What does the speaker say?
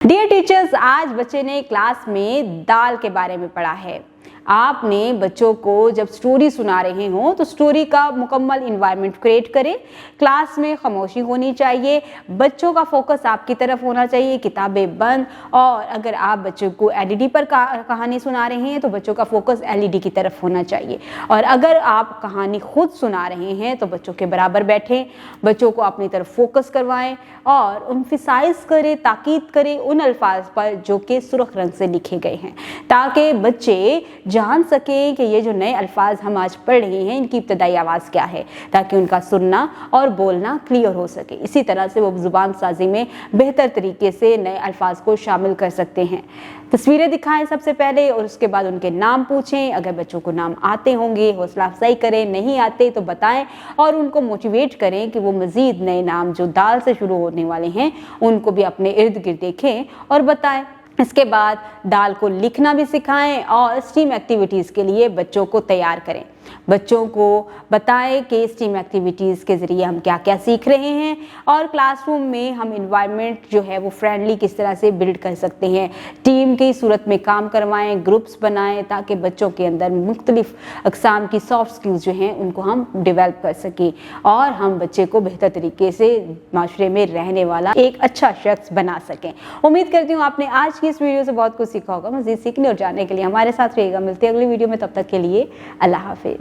Dear teachers, आज बच्चे ने क्लास में दाल के बारे में पढ़ा है। आपने बच्चों को जब स्टोरी सुना रहे हो तो स्टोरी का मुकम्मल इन्वायरमेंट क्रिएट करें। क्लास में खामोशी होनी चाहिए, बच्चों का फोकस आपकी तरफ होना चाहिए, किताबें बंद। और अगर आप बच्चों को एलईडी पर कहानी सुना रहे हैं तो बच्चों का फोकस एलईडी की तरफ होना चाहिए। और अगर आप कहानी खुद सुना रहे हैं तो बच्चों के बराबर बैठें, बच्चों को अपनी तरफ फोकस करवाएं और एम्फसाइज करें, ताकीद करें उन अल्फाज पर जो कि सुर्ख रंग से लिखे गए हैं, ताकि बच्चे जान सकें कि ये जो नए अल्फाज हम आज पढ़ रहे हैं इनकी इब्तदाई आवाज़ क्या है, ताकि उनका सुनना और बोलना क्लियर हो सके। इसी तरह से वो ज़ुबान साजी में बेहतर तरीके से नए अल्फाज को शामिल कर सकते हैं। तस्वीरें दिखाएं सबसे पहले और उसके बाद उनके नाम पूछें। अगर बच्चों को नाम आते होंगे हौसला अफजाई करें, नहीं आते तो बताएं और उनको मोटिवेट करें कि वो मज़ीद नए नाम जो दाल से शुरू होने वाले हैं उनको भी अपने इर्द गिर्द देखें और बताएं। इसके बाद दाल को लिखना भी सिखाएं और स्टीम एक्टिविटीज़ के लिए बच्चों को तैयार करें। बच्चों को बताएं कि स्टीम एक्टिविटीज़ के ज़रिए हम क्या क्या सीख रहे हैं और क्लासरूम में हम इन्वायरमेंट जो है वो फ्रेंडली किस तरह से बिल्ड कर सकते हैं। टीम की सूरत में काम करवाएं, ग्रुप्स बनाएं, ताकि बच्चों के अंदर मुख्तलिफ अक़साम की सॉफ्ट स्किल्स जो हैं उनको हम डेवलप कर सकें और हम बच्चे को बेहतर तरीके से माशरे में रहने वाला एक अच्छा शख्स बना सकें। उम्मीद करती हूँ आपने आज की इस वीडियो से बहुत कुछ सीखा होगा। मज़ीद सीखने और जानने के लिए हमारे साथ रहिएगा। मिलते हैं अगली वीडियो में, तब तक के लिए अल्लाह हाफिज़।